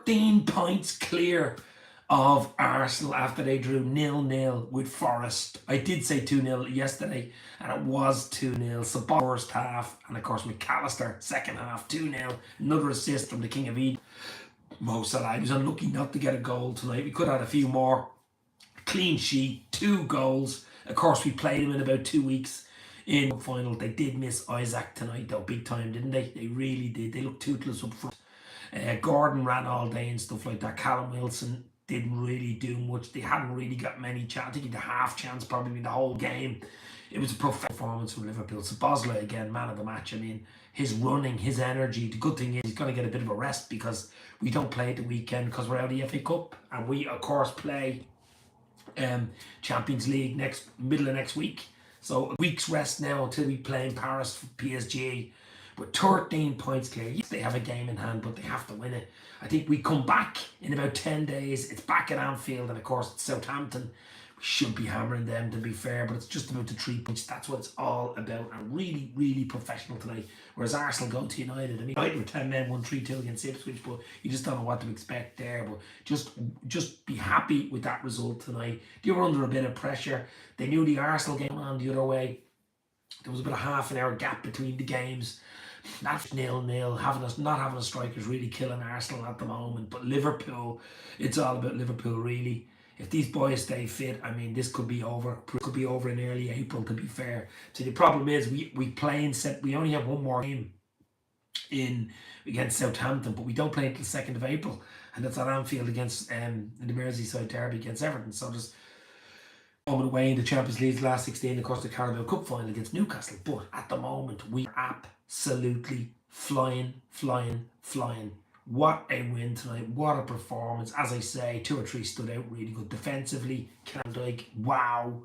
13 points clear of Arsenal after they drew 0-0 with Forest. I did say 2-0 yesterday, and it was 2-0. So first half, and of course McAllister, second half, 2-0. Another assist from the King of Eden. Mo Salah, he was unlucky not to get a goal tonight. We could have had a few more. Clean sheet, 2 goals. Of course, we played them in about 2 weeks in the final. They did miss Isaac tonight, though, big time, didn't they? They really did. They looked toothless up front. Gordon ran all day and stuff like that. Callum Wilson didn't really do much. They hadn't really got many chances. I think he had a half chance probably in the whole game. It was a performance from Liverpool. Szoboszlai again, man of the match. I mean, his running, his energy. The good thing is he's going to get a bit of a rest because we don't play at the weekend because we're out of the FA Cup. And we, of course, play Champions League middle of next week. So a week's rest now until we play in Paris for PSG. With 13 points clear. Yes, they have a game in hand, but they have to win it. I think we come back in about 10 days. It's back at Anfield, and of course it's Southampton. We should be hammering them, to be fair, but it's just about the 3 points. That's what it's all about. And really, really professional tonight. Whereas Arsenal go to United. I mean, United were 10 men, won 3-2 against Ipswich, but you just don't know what to expect there. But just be happy with that result tonight. They were under a bit of pressure. They knew the Arsenal game on the other way. There was about a half an hour gap between the games. That's 0-0. Not having a striker is really killing Arsenal at the moment. But Liverpool, it's all about Liverpool really. If these boys stay fit, I mean, this could be over. It could be over in early April, to be fair. So the problem is we only have one more game against Southampton, but we don't play until 2nd of April, and that's at Anfield against in the Merseyside derby against Everton. So just home and away in the Champions League's last 16, of course, the Carabao Cup final against Newcastle. But at the moment, we are absolutely flying. What a win tonight. What a performance. As I say, 2 or 3 stood out really good. Defensively, Van Dijk, wow.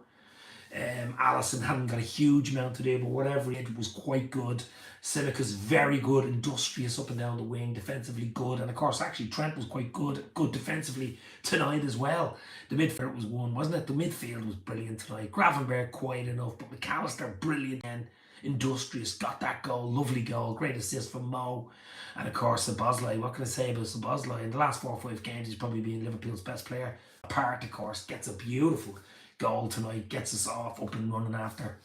Alisson hadn't got a huge amount to do, but whatever he did was quite good. Simica's very good, industrious up and down the wing, defensively good. And of course, actually, Trent was quite good defensively tonight as well. The midfield was one, wasn't it? The midfield was brilliant tonight. Gravenberg quiet enough, but McAllister brilliant and industrious. Got that goal, lovely goal, great assist from Mo. And of course, Szoboszlai. What can I say about Szoboszlai? In the last 4 or 5 games, he's probably been Liverpool's best player. Apart, of course, gets a beautiful goal tonight, gets us off up and running after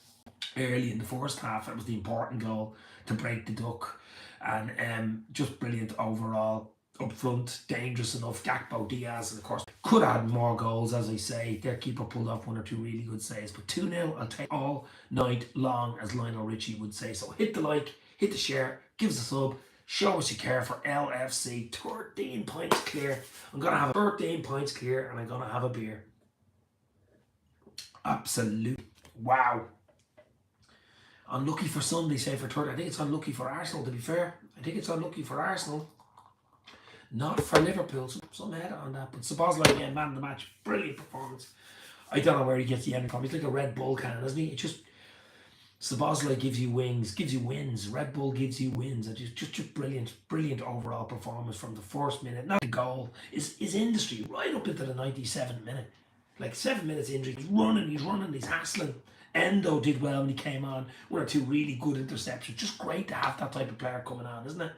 early in the first half. It was the important goal to break the duck, and just brilliant overall. Up front, dangerous enough. Gakpo, Diaz, and of course could add more goals. As I say, their keeper pulled off 1 or 2 really good saves, but 2-0 I'll take all night long, as Lionel Richie would say. So hit the like, hit the share, give us a sub, show us you care for LFC. 13 points clear. I'm gonna have 13 points clear, and I'm gonna have a beer. Absolute wow. Unlucky for Sunday, say for third. I think it's unlucky for Arsenal, to be fair. I think it's unlucky for Arsenal, not for Liverpool. Some head on that. But Szoboszlai again, man of the match. Brilliant performance. I don't know where he gets the energy from. He's like a Red Bull can, isn't he? It just, Szoboszlai gives you wings, gives you wins. Red Bull gives you wins. And just brilliant overall performance from the first minute. Not the goal. His industry right up into the 97th minute. Like 7 minutes injury, he's running, he's hassling. Endo did well when he came on. 1 or 2 really good interceptions. Just great to have that type of player coming on, isn't it?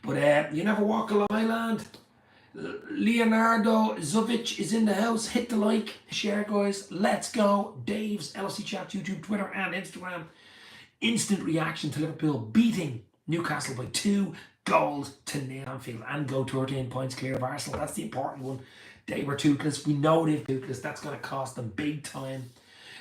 But you never walk alone, Island. Leonardo Zovic is in the house. Hit the like, share, guys. Let's go. Dave's LFC Chat, YouTube, Twitter, and Instagram. Instant reaction to Liverpool beating Newcastle by 2 goals to nil Anfield and go 13 points clear of Arsenal. That's the important one. They were toothless. We know they're toothless. That's going to cost them big time.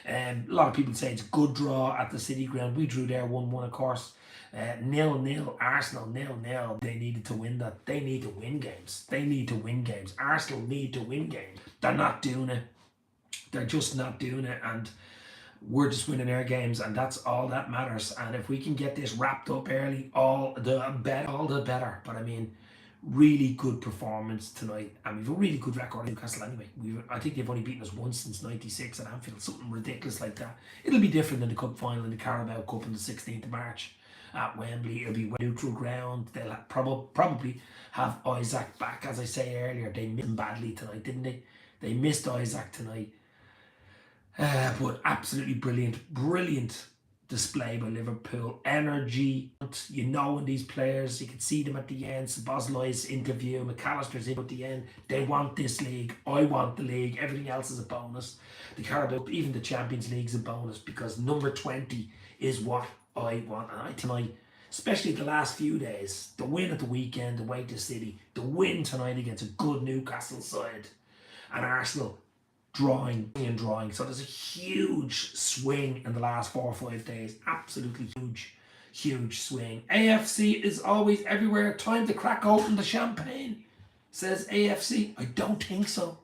A lot of people say it's a good draw at the City Ground. We drew there 1-1, of course. 0-0. Arsenal 0-0. They needed to win that. They need to win games. Arsenal need to win games. They're not doing it. They're just not doing it. And we're just winning our games, and that's all that matters. And if we can get this wrapped up early, all the better. But I mean, really good performance tonight, and we've a really good record in Newcastle anyway. I think they've only beaten us once since '96 at Anfield, something ridiculous like that. It'll be different in the cup final, in the Carabao Cup on the 16th of March at Wembley. It'll be neutral ground. They'll probably have Isaac back. As I say earlier, they missed him badly tonight, didn't they? They missed Isaac tonight. But absolutely brilliant display by Liverpool. Energy, you know, in these players, you can see them at the end. Szoboszlai's interview, McAllister's in at the end. They want this league. I want the league. Everything else is a bonus. The Carabao, even the Champions League is a bonus, because number 20 is what I want. And tonight, especially the last few days, the win at the weekend away to City, the win tonight against a good Newcastle side, and Arsenal drawing and drawing. So there's a huge swing in the last 4 or 5 days. Absolutely huge swing. AFC is always everywhere. Time to crack open the champagne, says AFC. I don't think so.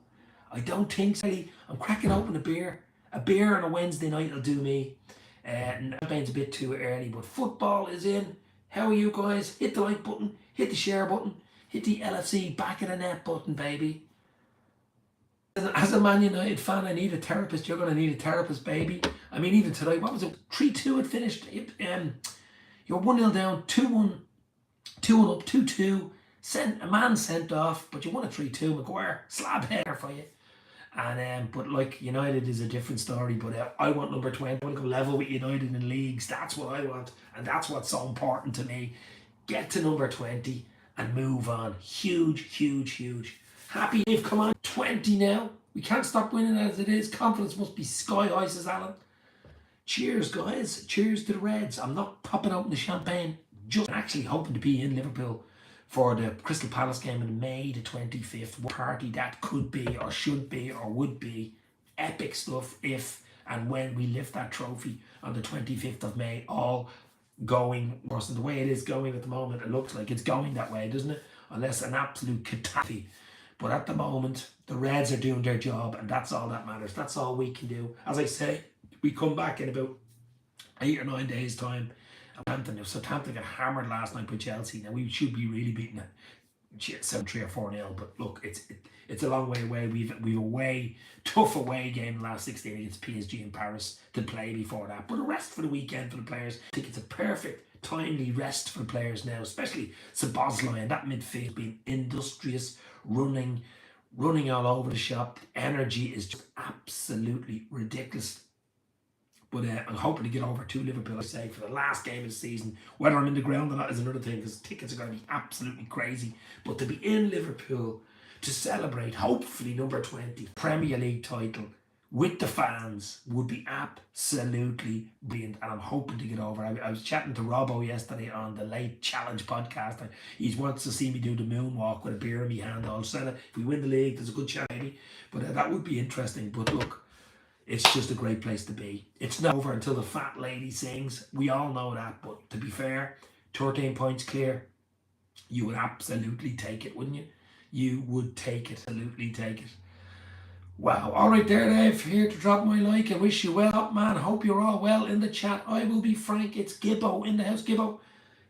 I don't think so. I'm cracking open a beer. A beer on a Wednesday night will do me. Champagne's a bit too early, but football is in. How are you guys? Hit the like button, hit the share button, hit the LFC back of the net button, baby. As a Man United fan, I need a therapist. You're going to need a therapist, baby. I mean, even today, what was it? 3-2 it finished. You're 1-0 down, 2-1, 2-1 up, 2-2. A man sent off, but you won a 3-2. Maguire, slab header for you. And but like United is a different story. But I want number 20. I want to go level with United in leagues. That's what I want, and that's what's so important to me. Get to number 20 and move on. Huge. Happy they've come on 20 now. We can't stop winning as it is. Confidence must be sky high, says Alan. Cheers, guys. Cheers to the Reds. I'm not popping open the champagne. Just actually hoping to be in Liverpool for the Crystal Palace game on May the 25th. What party that could be or should be or would be. Epic stuff if and when we lift that trophy on the 25th of May. All going worse than the way it is going at the moment. It looks like it's going that way, doesn't it? Unless an absolute catastrophe. But at the moment, the Reds are doing their job, and that's all that matters. That's all we can do. As I say, we come back in about 8 or 9 days' time. Southampton got hammered last night by Chelsea. Now, we should be really beating it 7-3 or 4-0. But look, it's a long way away. We've a tough away game the last 16 against PSG in Paris to play before that. But a rest for the weekend for the players. I think it's a perfect, timely rest for the players now, especially Szoboszlai and that midfield being industrious, running all over the shop. The energy is just absolutely ridiculous. But I'm hoping to get over to Liverpool, I say, for the last game of the season. Whether I'm in the ground or not is another thing, because tickets are going to be absolutely crazy. But to be in Liverpool to celebrate, hopefully, number 20 Premier League title with the fans would be absolutely brilliant. And I'm hoping to get over. I was chatting to Robbo yesterday on the Late Challenge podcast. And he wants to see me do the moonwalk with a beer in my hand. I'll sell it. If we win the league, there's a good chance, maybe. But that would be interesting. But look, it's just a great place to be. It's not over until the fat lady sings. We all know that. But to be fair, 13 points clear. You would absolutely take it, wouldn't you? You would absolutely take it. Wow. All right there, Dave. Here to drop my like and wish you well, up, man. Hope you're all well in the chat. I will be frank. It's Gibbo in the house. Gibbo,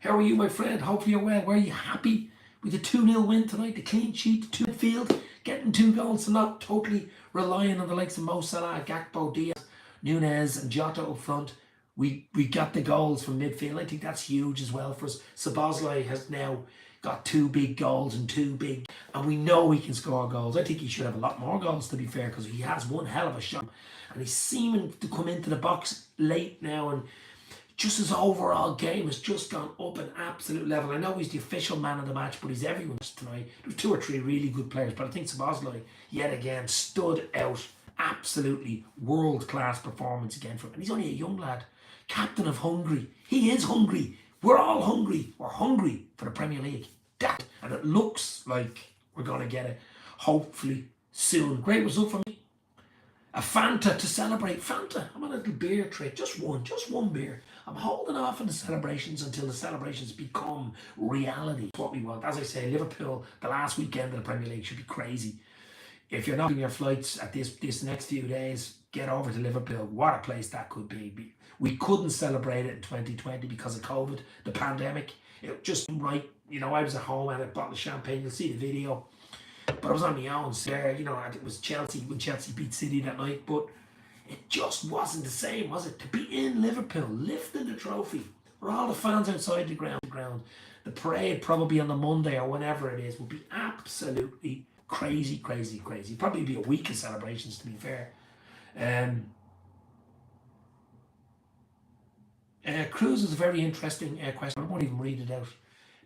how are you, my friend? Hopefully you're well. Were you happy with the 2-0 win tonight? The clean sheet, the midfield, getting 2 goals and not totally relying on the likes of Mo Salah, Gakpo, Diaz, Nunez and Jota up front. We got the goals from midfield. I think that's huge as well for us. Szoboszlai has now got 2 big goals and we know he can score goals. I think he should have a lot more goals, to be fair, because he has one hell of a shot and he's seeming to come into the box late now, and just his overall game has just gone up an absolute level. I know he's the official man of the match, but he's everyone's tonight. There were 2 or 3 really good players, but I think Szoboszlai yet again stood out. Absolutely world-class performance again from him. And he's only a young lad, captain of Hungary. He is hungry. We're all hungry. We're hungry for the Premier League. And it looks like we're going to get it, hopefully, soon. Great result for me. A Fanta to celebrate. Fanta. I'm on a little beer tray. Just one beer. I'm holding off on the celebrations until the celebrations become reality. That's what we want. As I say, Liverpool, the last weekend of the Premier League should be crazy. If you're not in your flights at this next few days, get over to Liverpool. What a place that could be. We couldn't celebrate it in 2020 because of COVID, the pandemic. It just right. I was at home and I had a bottle of champagne. You'll see the video. But I was on my own. So it was Chelsea when Chelsea beat City that night. But it just wasn't the same, was it? To be in Liverpool, lifting the trophy, where all the fans outside the ground. The parade probably on the Monday or whenever it is will be absolutely crazy. Probably be a week of celebrations, to be fair. Cruz is a very interesting question. I won't even read it out.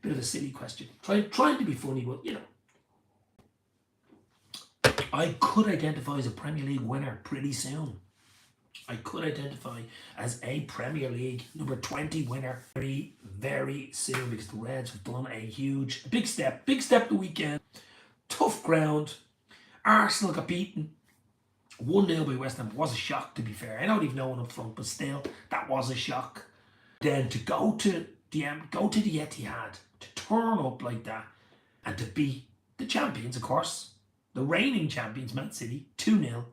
Bit of a silly question. Trying to be funny, but you know. I could identify as a Premier League winner pretty soon. I could identify as a Premier League number 20 winner very, very soon, because the Reds have done a big step the weekend. Tough ground. Arsenal got beaten 1-0 by West Ham. It was a shock, to be fair. I don't even know one up front, but still, that was a shock. Then to go to the Etihad, to turn up like that, and to beat the champions, of course, the reigning champions, Man City, 2-0,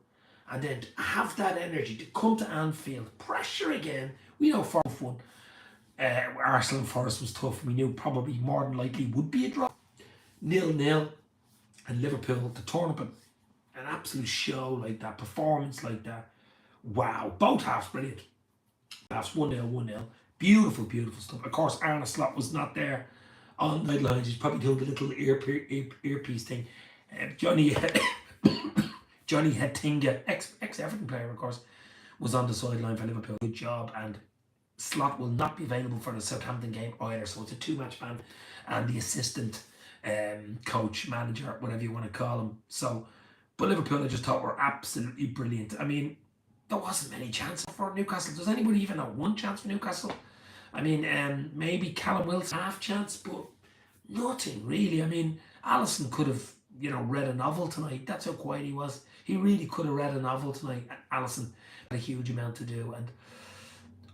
and then to have that energy to come to Anfield, pressure again. We know 4-1. Arsenal and Forest was tough. We knew probably more than likely would be a draw. 0-0, and Liverpool to turn up an absolute show like that, performance like that. Wow, both halves brilliant. Halves 1-0, 1-0. Beautiful, beautiful stuff. Of course, Arne Slot was not there on the sidelines. He's probably doing the little earpiece thing. Johnny Hettinga, ex-Everton player, of course, was on the sideline for Liverpool. Good job. And Slot will not be available for the Southampton game either. So it's a two-match ban. And the assistant coach, manager, whatever you want to call him. So, but Liverpool, I just thought, were absolutely brilliant. I mean, there wasn't many chances for Newcastle. Does anybody even have one chance for Newcastle? I mean, maybe Callum Wilson half chance, but nothing really. I mean, Alisson could have, read a novel tonight. That's how quiet he was. He really could have read a novel tonight. Alisson had a huge amount to do, and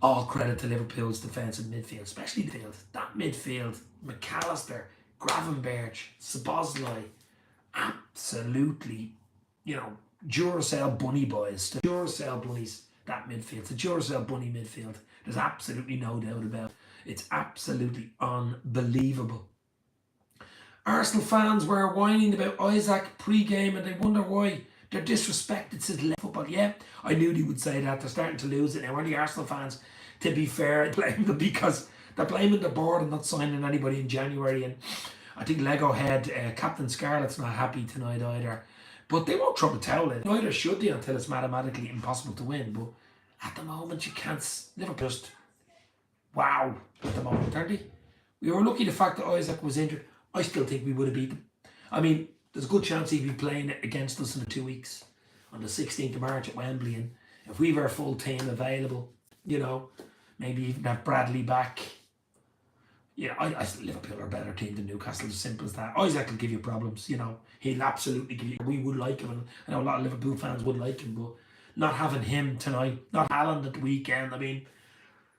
all credit to Liverpool's defensive midfield, especially midfield. That midfield, McAllister, Gravenberch, Szoboszlai, absolutely, Duracell bunny boys. The Duracell bunnies, that midfield. It's a Duracell bunny midfield. There's absolutely no doubt about it. It's absolutely unbelievable. Arsenal fans were whining about Isaac pre-game, and they wonder why they're disrespected since football. Yeah, I knew they would say that. They're starting to lose it now. Aren't the Arsenal fans, to be fair, I blame them because they're blaming the board and not signing anybody in January. And I think Lego head Captain Scarlett's not happy tonight either. But they won't throw the towel in. Neither should they until it's mathematically impossible to win. But at the moment, you can't. Liverpool just, wow, at the moment, aren't they? We were lucky the fact that Isaac was injured. I still think we would have beat them. I mean, there's a good chance he'd be playing against us in the 2 weeks on the 16th of March at Wembley. And if we were a full team available, maybe even have Bradley back. I Liverpool are a better team than Newcastle, as simple as that. Isaac will give you problems, He'll absolutely give you. We would like him, and I know a lot of Liverpool fans would like him, but not having him tonight, not Haaland at the weekend. I mean,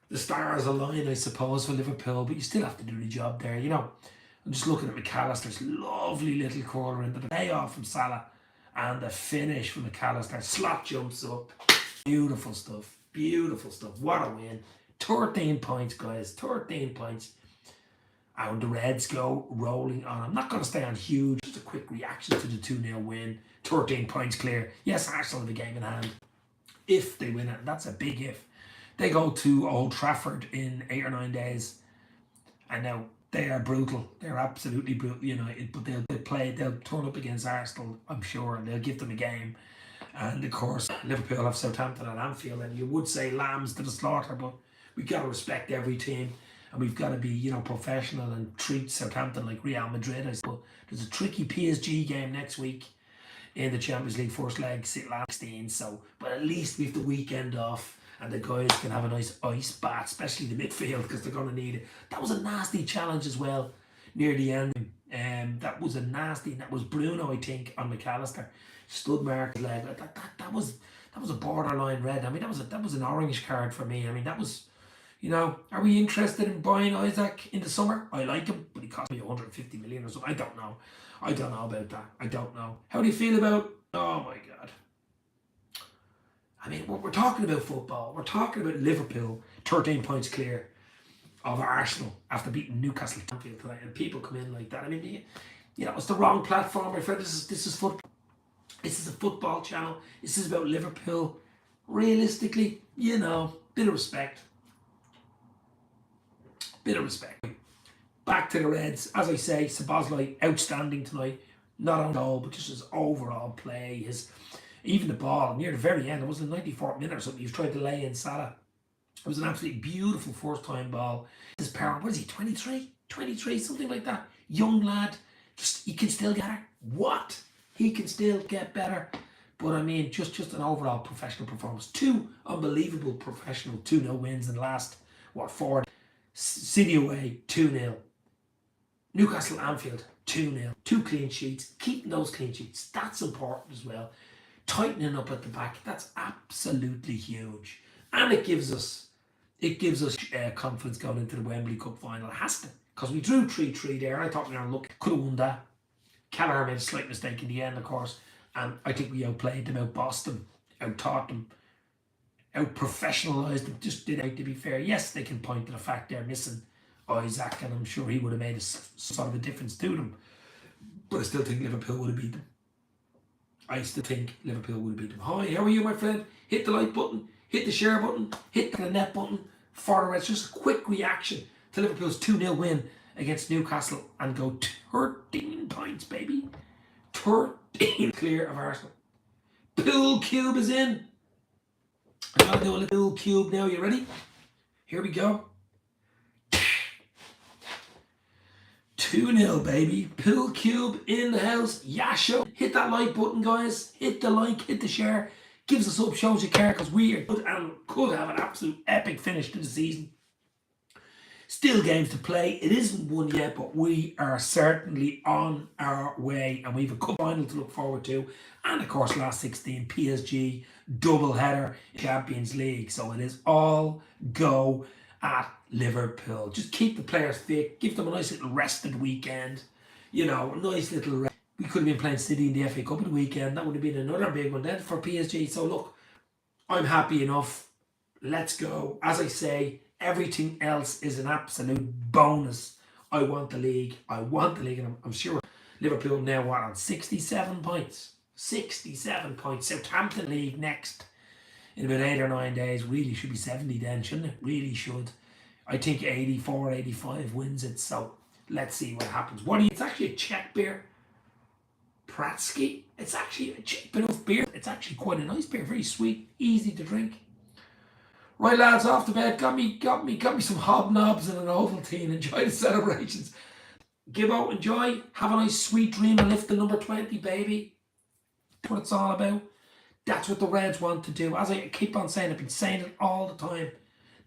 the stars align, I suppose, for Liverpool, but you still have to do the job there, I'm just looking at McAllister's lovely little corner into the payoff from Salah and the finish from McAllister. Slot jumps up. Beautiful stuff. Beautiful stuff. What a win. 13 points, guys. 13 points. And the Reds go rolling on. I'm not going to stay on huge. Just a quick reaction to the 2-0 win. 13 points clear. Yes, Arsenal have a game in hand. If they win it, and that's a big if. They go to Old Trafford in 8 or 9 days. And now they are brutal. They're absolutely brutal, but they'll turn up against Arsenal, I'm sure, and they'll give them a game. And of course, Liverpool have Southampton at Anfield, and you would say lambs to the slaughter, but we've got to respect every team, and we've got to be, professional and treat Southampton like Real Madrid. I suppose there's a tricky PSG game next week in the Champions League first leg, 16. So, but at least we've the weekend off, and the guys can have a nice ice bath, especially the midfield, because they're going to need it. That was a nasty challenge as well near the end. That was that was Bruno, I think, on McAllister. Stood Mark's leg. That was a borderline red. I mean, that was an orange card for me. I mean, that was, are we interested in buying Isaac in the summer? I like him, but he cost me 150 million or something. I don't know about that. I don't know. How do you feel about, oh my God. I mean, we're talking about football. We're talking about Liverpool, 13 points clear of Arsenal after beating Newcastle tonight, and people come in like that. I mean, it's the wrong platform, my friend. This is football. This is a football channel. This is about Liverpool. Realistically, bit of respect. Bit of respect. Back to the Reds. As I say, Szoboszlai, outstanding tonight. Not on goal, but just his overall play, even the ball near the very end. It was the 94th minute or something. He was trying to lay in Salah. It was an absolutely beautiful first time ball. His parent, what is he, 23? 23, something like that. Young lad, just he can still get better. What? He can still get better. But I mean, just an overall professional performance. Two unbelievable professional 2-0 wins in the last, what, 4. City away, 2-0. Newcastle Anfield, 2-0. 2 clean sheets. Keeping those clean sheets, that's important as well. Tightening up at the back, that's absolutely huge. And it gives us confidence going into the Wembley Cup final. It has to, because we drew 3-3 there. I thought we were lucky, could have won that. Kelleher made a slight mistake in the end, of course, and I think we outplayed them, outbossed them, out-taught them, out-professionalised them. Just did out, to be fair. Yes, they can point to the fact they're missing Isaac, and I'm sure he would have made sort of a difference to them. But I still think Liverpool would have beat them. I still think Liverpool would have beat them. Hi, how are you, my friend? Hit the like button, hit the share button, hit the net button. For it's just a quick reaction to Liverpool's 2-0 win against Newcastle and go 13 points, baby. 13 clear of Arsenal. Pool cube is in. I'm going to do a little pool cube now. You ready? Here we go. 2-0, baby. Pool cube in the house. Yasho. Hit that like button, guys. Hit the like, hit the share. Gives us up, shows you care, because we are good and could have an absolute epic finish to the season. Still games to play. It isn't won yet, but we are certainly on our way, and we have a cup final to look forward to. And of course, last 16 PSG double header Champions League. So it is all go at Liverpool. Just keep the players fit. Give them a nice little rested weekend. You know, a nice little rest. We could have been playing City in the FA Cup at the weekend. That would have been another big one then for PSG. So look, I'm happy enough. Let's go. As I say, everything else is an absolute bonus. I want the league. I want the league. And I'm sure Liverpool now are on 67 points. 67 points. Southampton League next in about 8 or 9 days. Really should be 70 then, shouldn't it? Really should. I think 84, 85 wins it. So let's see what happens. It's actually a Czech beer. Pratsky. It's actually a cheap enough beer. It's actually quite a nice beer. Very sweet. Easy to drink. Right, lads, off to bed. Got me some hobnobs and an Ovaltine. Enjoy the celebrations. Give out, enjoy. Have a nice sweet dream and lift the number 20, baby. That's what it's all about. That's what the Reds want to do. As I keep on saying, I've been saying it all the time.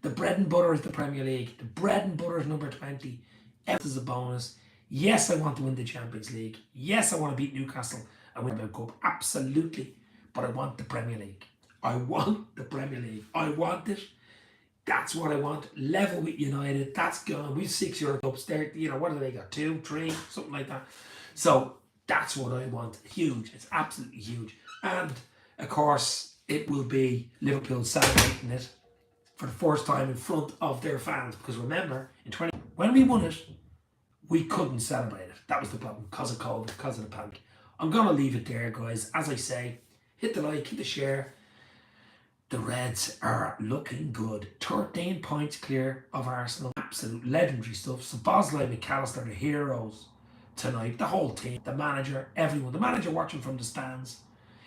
The bread and butter is the Premier League. The bread and butter is number 20. Everything is a bonus. Yes, I want to win the Champions League. Yes, I want to beat Newcastle and win the Cup. Absolutely. But I want the Premier League. I want the Premier League. I want it. That's what I want. Level with United. That's gone. We've 6 Euro Cups there. You know, what do they got? 2, 3, something like that. So that's what I want. Huge. It's absolutely huge. And of course, it will be Liverpool celebrating it for the first time in front of their fans. Because remember, when we won it, we couldn't celebrate it. That was the problem because of COVID, because of the panic. I'm going to leave it there, guys. As I say, hit the like, hit the share. The Reds are looking good. 13 points clear of Arsenal. Absolute legendary stuff. So Bosley and McAllister, the heroes tonight. The whole team, the manager, everyone. The manager watching from the stands.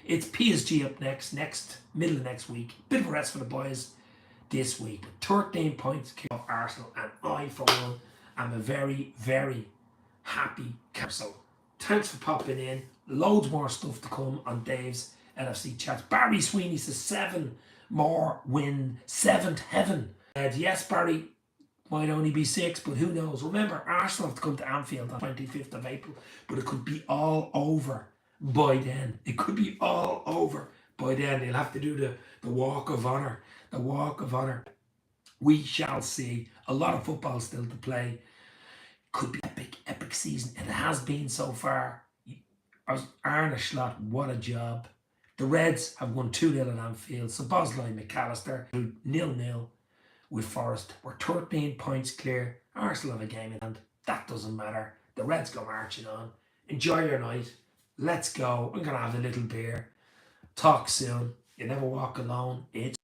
It's PSG up next middle of next week. Bit of a rest for the boys this week. But 13 points clear of Arsenal. And I, for one, am a very, very happy camp. So thanks for popping in. Loads more stuff to come on Dave's NFC chats. Barry Sweeney says 7 more win, 7th heaven. Yes, Barry, might only be 6, but who knows? Remember, Arsenal have to come to Anfield on 25th of April, but it could be all over by then. It could be all over by then. They'll have to do the walk of honour. The walk of honour. We shall see. A lot of football still to play. Could be epic season. It has been so far. Arne Slot, what a job. The Reds have won 2-0 at Anfield. So Bosley and McAllister 0-0 with Forest. We're 13 points clear. Arsenal have a game in hand. That doesn't matter. The Reds go marching on. Enjoy your night. Let's go. I'm going to have a little beer. Talk soon. You never walk alone. It's